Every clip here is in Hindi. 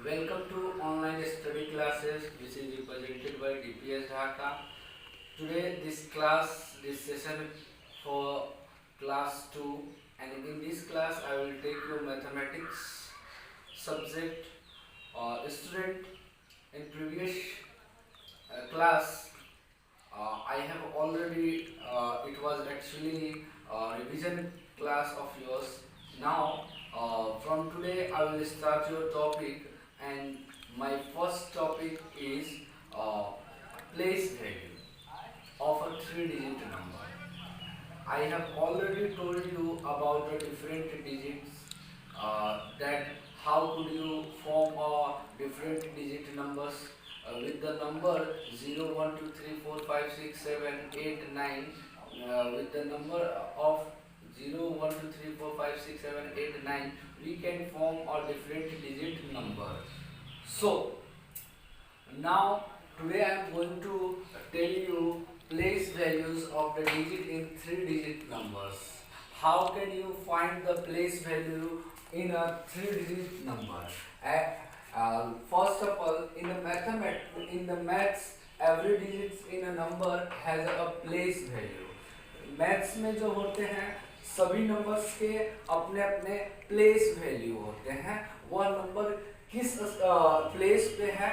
Welcome to online study classes which is represented by DPS Dhaka. Today this session for class 2, and in this class I will take your mathematics subject. Student, in previous class I have already it was actually revision class of yours. Now from today I will start your topic, and my first topic is place value of a 3-digit number. I have already told you about the different digits, that how could you form a different digit numbers with the number 0, 1, 2, 3, 4, 5, 6, 7, 8, 9, with the number of 0, 1, 2, 3, 4, 5, 6, 7, 8, 9, we can form a different digit number. So now today I am going to tell you place values of the digit in 3-digit numbers. How can you find the place value in a 3-digit number? First of all, in the maths, every digit in a number has a place value. Maths में जो होते हैं सभी नंबर्स के अपने अपने प्लेस वैल्यू होते हैं. वह नंबर किस प्लेस पे है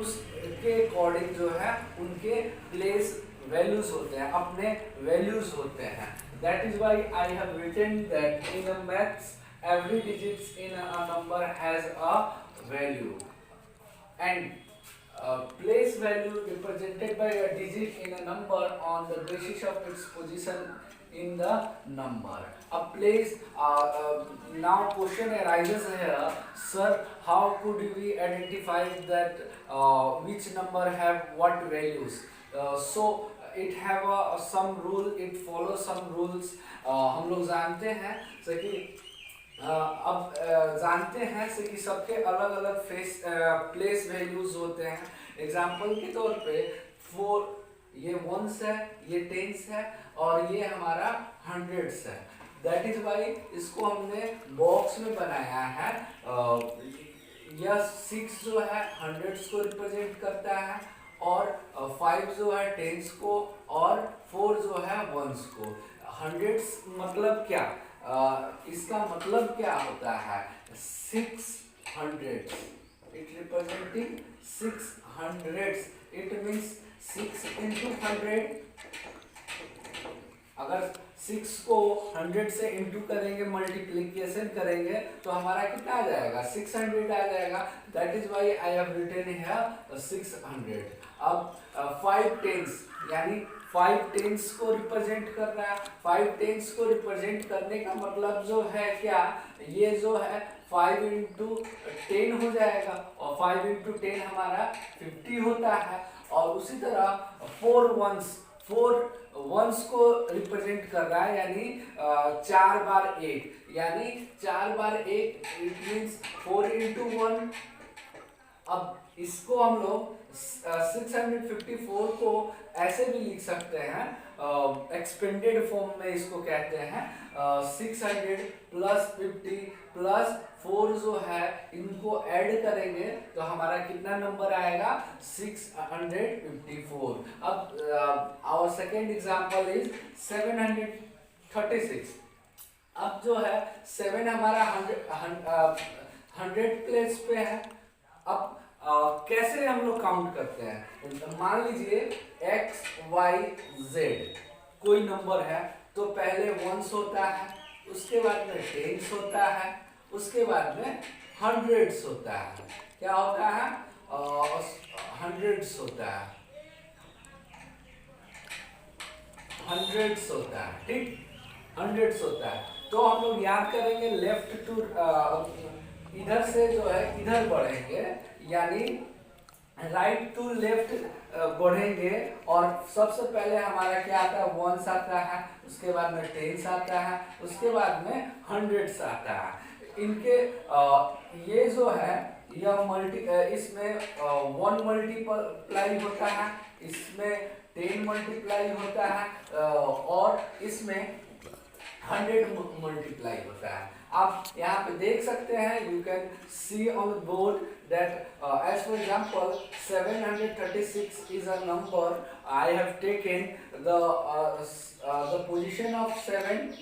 उसके अकॉर्डिंग जो है उनके प्लेस वैल्यूज होते हैं, अपने वैल्यूज होते हैं. That is why I have written that in a maths every digit in a number has a value, and place value represented by a digit in a number on the basis of its position in the number. A place now question arises here, sir, how could we identify that which number have what values? So it have some rule, it follows some rules. हम लोग जानते हैं कि अब जानते हैं कि सबके अलग अलग प्लेस वैल्यूज होते हैं. एग्जाम्पल के तौर पे 4 ये वंस है, ये टेंस है और ये हमारा हंड्रेड्स है. दैट इज वाई इसको हमने बॉक्स में बनाया है. यह 6 जो है हंड्रेड्स को रिप्रेजेंट करता है, और 5 जो है टेंस को, और 4 जो है वंस को. हंड्रेड्स मतलब क्या, इसका मतलब क्या होता है 600. It representing 600. It means 6 into 100. अगर 6 को 100 से इंटू करेंगे, मल्टीप्लिकेशन करेंगे, तो हमारा कितना आ जाएगा 600 आ जाएगा. That is why I have written here 600. अब 5 टेंस यानी 5 टेंस को रिप्रेजेंट कर रहा है. 5 टेंस को रिप्रेजेंट करने का मतलब जो है क्या, ये जो है 5 into 10 हो जाएगा, और 5 into 10 हमारा 50 होता है. और उसी तरह 4 वंस को रिप्रेजेंट कर रहा है, यानी 4 बार 8, यानी 4 बार 8 इट मीन्स 4 into 1. अब इसको हम लोग 654 को ऐसे भी लिख सकते हैं, एक्सपेंडेड फॉर्म में इसको कहते हैं. 600 प्लस 50 प्लस 4 जो है इनको ऐड करेंगे तो हमारा कितना नंबर आएगा 654. अब आवर सेकेंड एग्जांपल इज 736. अब जो है 7 हमारा 100 प्लेस पे है. अब कैसे हम लोग काउंट करते हैं, मान लीजिए x y z कोई नंबर है, तो पहले वंस होता है, उसके बाद में टेंस होता है, उसके बाद में हंड्रेड्स होता है. क्या होता है, हंड्रेड्स होता है, हंड्रेड्स होता है. ठीक, हंड्रेड्स होता है. तो हम लोग याद करेंगे लेफ्ट टू, इधर से जो है इधर बढ़ेंगे, यानी राइट टू लेफ्ट बढ़ेंगे, और सबसे पहले हमारा क्या आता है, वंस आता है, उसके बाद में टेंस आता है, उसके बाद में हंड्रेड्स आता है. इनके ये जो है यह इसमें 1 मल्टीप्लाई होता है, इसमें 10 मल्टीप्लाई होता है, और इसमें 100 मल्टीप्लाई होता है. आप यहाँ पे देख सकते हैं, you can see on the board that as for example 736 is a number. I have taken the position of 7.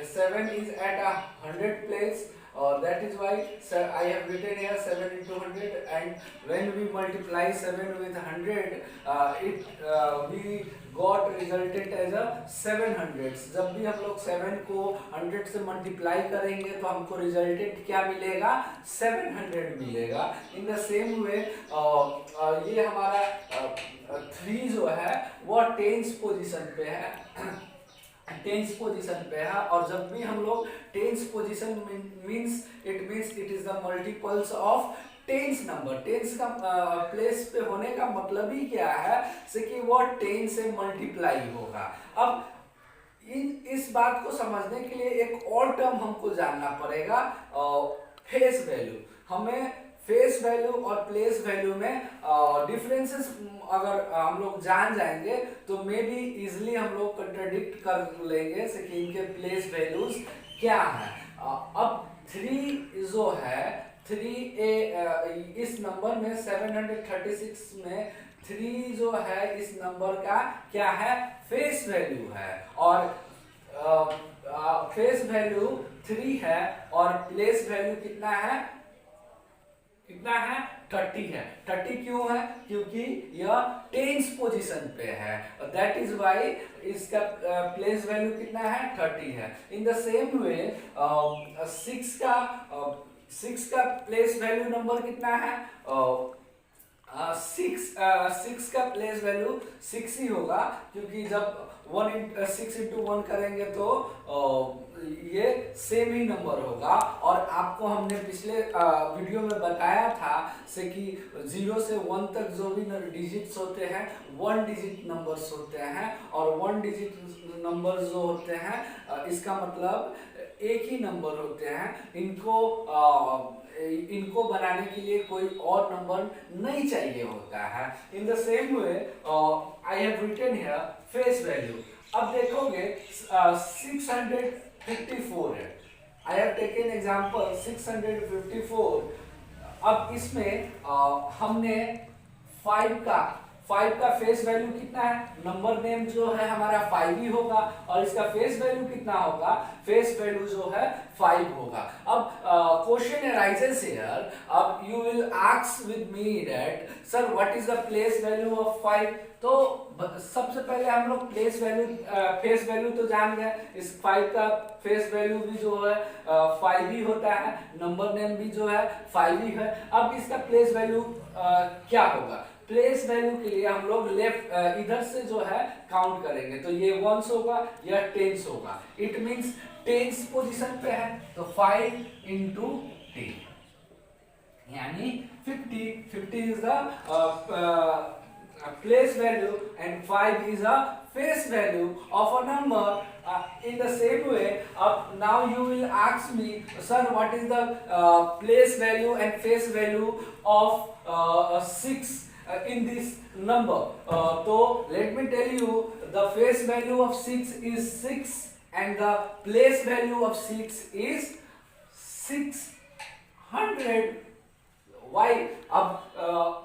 7 is at 100 place. That is why I have written here 7 into 100, and when we multiply 7 with 100, we got resulted as a 700. जब भी हम लोग 7 को 100 से मल्टीप्लाई करेंगे तो हमको रिजल्टेड क्या मिलेगा, 700 मिलेगा. इन द सेम वे ये हमारा 3 जो है वो टेंस पोजीशन पे है, टेंस पोजीशन पे है. और जब भी हम लोग tens position means it is the multiples of tens number. Tens का प्लेस पे होने का मतलब ही क्या है से कि वो 10 से मल्टीप्लाई होगा. अब इस बात को समझने के लिए एक और टर्म हमको जानना पड़ेगा, फेस वैल्यू. हमें फेस वैल्यू और प्लेस वैल्यू में डिफरेंसेस अगर हम लोग जान जाएंगे तो मे बी इजिली हम लोग कंट्राडिक्ट कर लेंगे से कि इनके प्लेस वैल्यूज क्या है. अब 3 जो है 3 इस नंबर में 736 में 3 जो है इस नंबर का क्या है, फेस वैल्यू है. और फेस वैल्यू 3 है और प्लेस वैल्यू कितना है, 30 है. 30 क्यों है, क्योंकि यह टेंस पोजीशन पे है. दैट इज वाई इसका प्लेस वैल्यू कितना है, 30 है. इन द सेम वे 6 का प्लेस वैल्यू नंबर कितना है, 6 का प्लेस वैल्यू 6 ही होगा, क्योंकि जब 6 into 1 करेंगे तो ये सेम ही नंबर होगा. और आपको हमने पिछले वीडियो में बताया था से कि 0 से 1 तक जो भी डिजिट्स होते हैं 1 डिजिट नंबर्स होते हैं. और 1 डिजिट नंबर जो होते हैं इसका मतलब एक ही नंबर होते हैं. इनको बनाने के लिए कोई और नंबर नहीं चाहिए होता है. In the same way I have written here face value. अब देखोगे 654 है. I have taken example 654. अब इसमें हमने 5 का फेस वैल्यू कितना है, नंबर नेम जो है हमारा 5 ही होगा. और इसका फेस वैल्यू कितना होगा, फेस वैल्यू जो है 5 होगा. अब क्वेश्चन अराइजेस हियर. अब you will ask with me that sir what is the place value of 5. तो सबसे पहले हम लोग प्लेस वैल्यू फेस वैल्यू तो जान गए. इस 5 का फेस वैल्यू भी जो है 5 ही होता है, नंबर नेम भी जो है 5 ही है. अब इसका प्लेस वैल्यू क्या होगा, प्लेस वैल्यू के लिए हम लोग लेफ्ट इधर से जो है काउंट करेंगे तो ये 1s होगा या 10s होगा. इट मींस 10s पोजीशन पे है तो 5 into 10 यानी 50 is the place value and 5 is a face value of a number. In the same way, now you will ask me, sir, what is the place value and face value of 6 in this number? So let me tell you, the face value of 6 is 6 and the place value of 6 is 600. Why? अब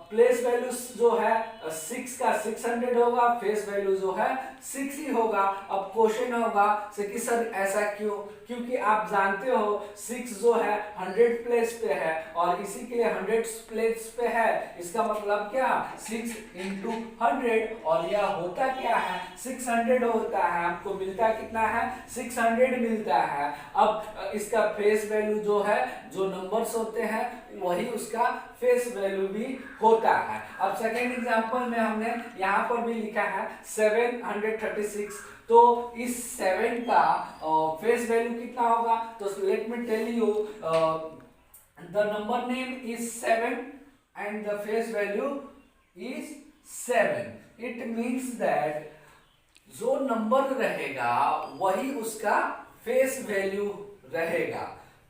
प्लेस वैल्यू जो है 6 का 600 होगा, फेस वैल्यू जो है 6 ही होगा. अब क्वेश्चन होगा से कि सर ऐसा क्यों, क्योंकि आप जानते हो 6 जो है 100 प्लेस पे है और इसी के लिए 100 प्लेस पे है. इसका मतलब क्या, 6 into 100. और यह होता क्या है, 600 होता है. आपको मिलता कितना है, 600 मिलता है. अब इसका फेस वैल्यू जो है, जो नंबर्स होते हैं वही उसका फेस वैल्यू भी होता है. अब सेकेंड एग्जांपल में हमने यहाँ पर भी लिखा है 736. तो इस 7 का फेस वैल्यू कितना होगा, तो let me tell you, the number name is 7 and the face value is 7. It means that जो नंबर रहेगा वही उसका फेस वैल्यू रहेगा.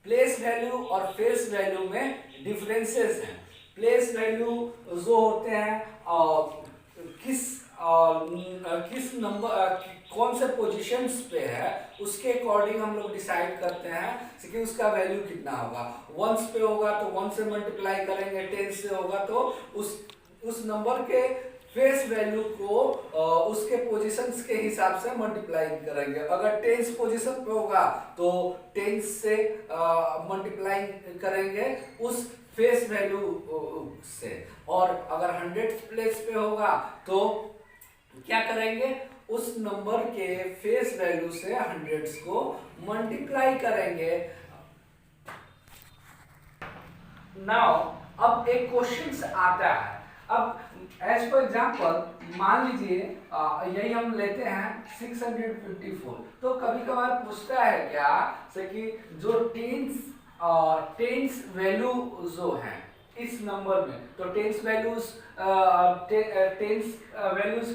प्लेस वैल्यू और फेस वैल्यू में डिफरेंसेस हैं. प्लेस वैल्यू जो होते हैं किस किस नंबर कौन से पोजीशंस पे है उसके अकॉर्डिंग हम लोग डिसाइड करते हैं कि उसका वैल्यू कितना होगा। वंस पे होगा तो 1 से मल्टीप्लाई करेंगे, टेंस से होगा तो उस नंबर के फेस वैल्यू को उसके पोजीशंस के हिसाब से मल्टीप्लाई करेंगे। अगर टेंस पोजीशन पे होगा तो टेंस से मल्टीप्लाई करेंगे उस फेस वैल्यू से, और अगर 100 प्लेस पे होगा तो क्या करेंगे, उस नंबर के फेस वैल्यू से 100 को मल्टीप्लाई करेंगे। नाउ अब एक क्वेश्चन आता है। अब एज फॉर एग्जांपल मान लीजिए यही हम लेते हैं 654। तो कभी कभार पूछता है क्या से कि जो टेंस वैल्यू जो है इस नंबर में, तो टेंस वैल्यूज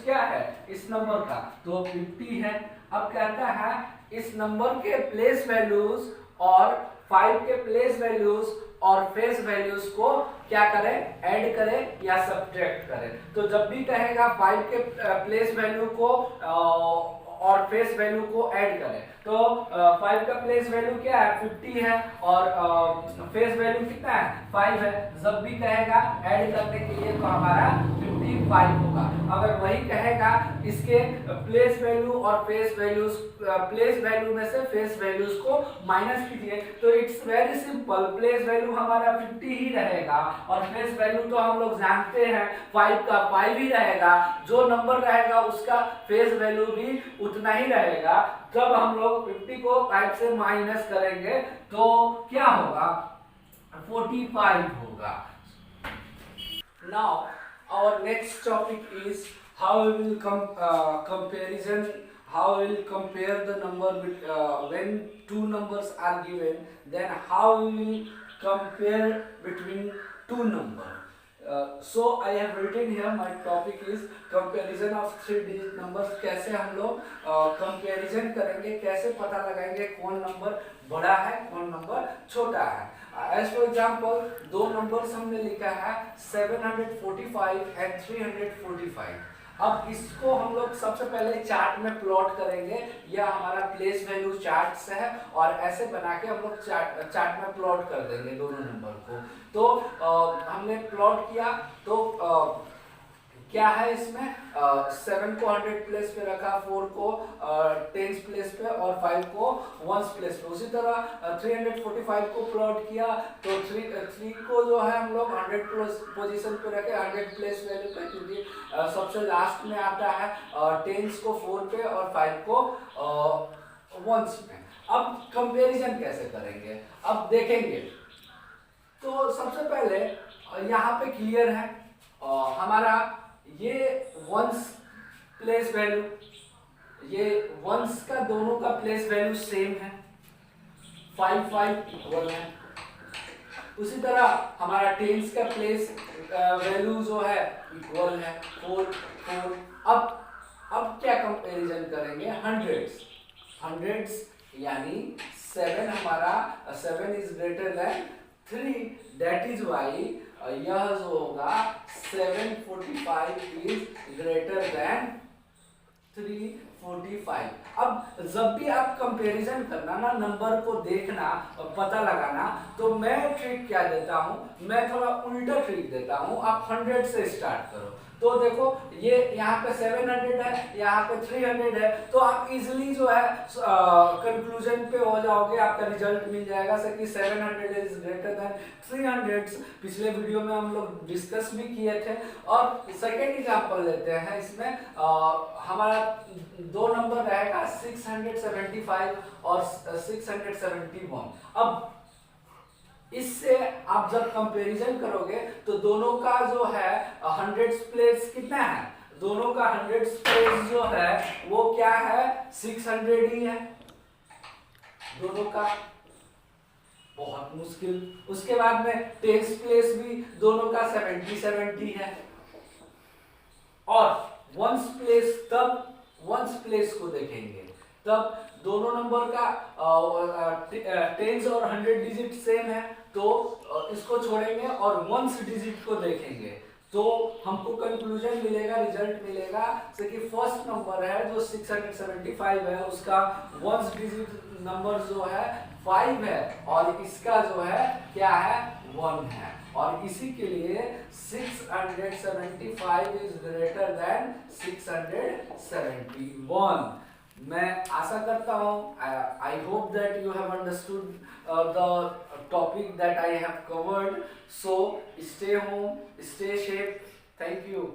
क्या है इस नंबर का, तो 50 है। अब कहता है इस नंबर के प्लेस वैल्यूज और 5 के प्लेस वैल्यूज और फेस वैल्यूज को क्या करें, ऐड करें या सब्ट्रैक्ट करें। तो जब भी कहेगा 5 के प्लेस वैल्यू को और फेस वैल्यू को ऐड करें, तो 5 का प्लेस वैल्यू क्या है 50 है और फेस वैल्यू कितना है 5 है। जब भी कहेगा ऐड करने के लिए तो हमारा 55 होगा। अगर वही कहेगा इसके प्लेस वैल्यू और फेस वैल्यूज, प्लेस वैल्यू में से फेस वैल्यूज को माइनस कीजिए, तो it's very simple, place value हमारा 50 ही रहेगा और फेस वैल्यू तो हम लोग जानते हैं 5 का 5 ही रहेगा। जो नंबर रहेगा उसका फेस वैल्यू भी उतना ही रहेगा। जब हम लोग 50 को 5 से माइनस करेंगे तो क्या होगा, 45 होगा। Now our next topic is how we will comparison, how we will compare the number when two numbers are given, then how we will compare between two numbers. So I have written here, my topic is comparison of 3-digit numbers। कैसे हम लोग कंपैरिजन करेंगे, कैसे पता लगाएंगे कौन नंबर बड़ा है कौन नंबर छोटा है। एज फॉर एग्जाम्पल दो नंबर्स हमने लिखा है 745 एंड 345। अब इसको हम लोग सबसे पहले चार्ट में प्लॉट करेंगे, यह हमारा प्लेस वैल्यू चार्ट से है और ऐसे बना के हम लोग चार्ट में प्लॉट कर देंगे दोनों नंबर को। तो हमने प्लॉट किया तो क्या है इसमें 7 को 100 प्लेस पे रखा, 4 को 10 प्लेस पे और 5 को 1 प्लेस पे। उसी तरह 345 को प्लॉट किया तो 3 को जो है हम लोग 100 प्लस पोजीशन पे रखे, 100 प्लेस वैल्यू पे, क्योंकि सबसे लास्ट में आता है 10 को 4 पे और 5 को 1 पे। अब कंपैरिजन कैसे करेंगे अब देखेंगे। तो सबसे पहले यहाँ पे क्लियर है हमारा ये 1 प्लेस वैल्यू, ये 1 का दोनों का प्लेस वैल्यू सेम है, 5 इक्वल है। उसी तरह हमारा 10 का प्लेस वैल्यू जो है इक्वल है 4। अब क्या कंपैरिजन करेंगे, हंड्रेड्स यानी 7 हमारा 7 is greater than 3, that is why यह जो होगा 745 इज ग्रेटर देन 345। अब जब भी आप कंपैरिजन करना ना, नंबर को देखना और पता लगाना, तो मैं ट्रिक क्या देता हूं, मैं थोड़ा उल्टा ट्रिक देता हूं। आप 100 से स्टार्ट करो, तो देखो ये यहाँ पे 700 है, यहाँ पे 300 है, तो आप इजीली जो है कंक्लूजन पे हो जाओगे, आपका रिजल्ट मिल जाएगा सर कि 700 इज ग्रेटर देन 300। पिछले वीडियो में हम लोग डिस्कस भी किए थे। और सेकेंड एग्जांपल लेते हैं, इसमें हमारा दो नंबर रहेगा 675 और 671। अब इससे आप जब कंपैरिजन करोगे तो दोनों का जो है 100 प्लेस कितना है, दोनों का 100 प्लेस जो है वो क्या है 600 ही है दोनों का, बहुत मुश्किल। उसके बाद में 10 प्लेस भी दोनों का 70 है। और 1 प्लेस, तब 1 प्लेस को देखेंगे तब दोनों नंबर का 10 और 100 डिजिट सेम है, तो इसको छोड़ेंगे और 1 डिजिट को देखेंगे तो हमको कंक्लूजन मिलेगा, रिजल्ट मिलेगा से कि फर्स्ट नंबर है जो 675 है उसका वंस डिजिट नंबर जो है 5 है और इसका जो है क्या है 1 है और इसी के लिए 675 इज ग्रेटर देन 671। मैं आशा करता हूँ I hope that you have understood the topic that I have covered. So stay home, stay safe. Thank you.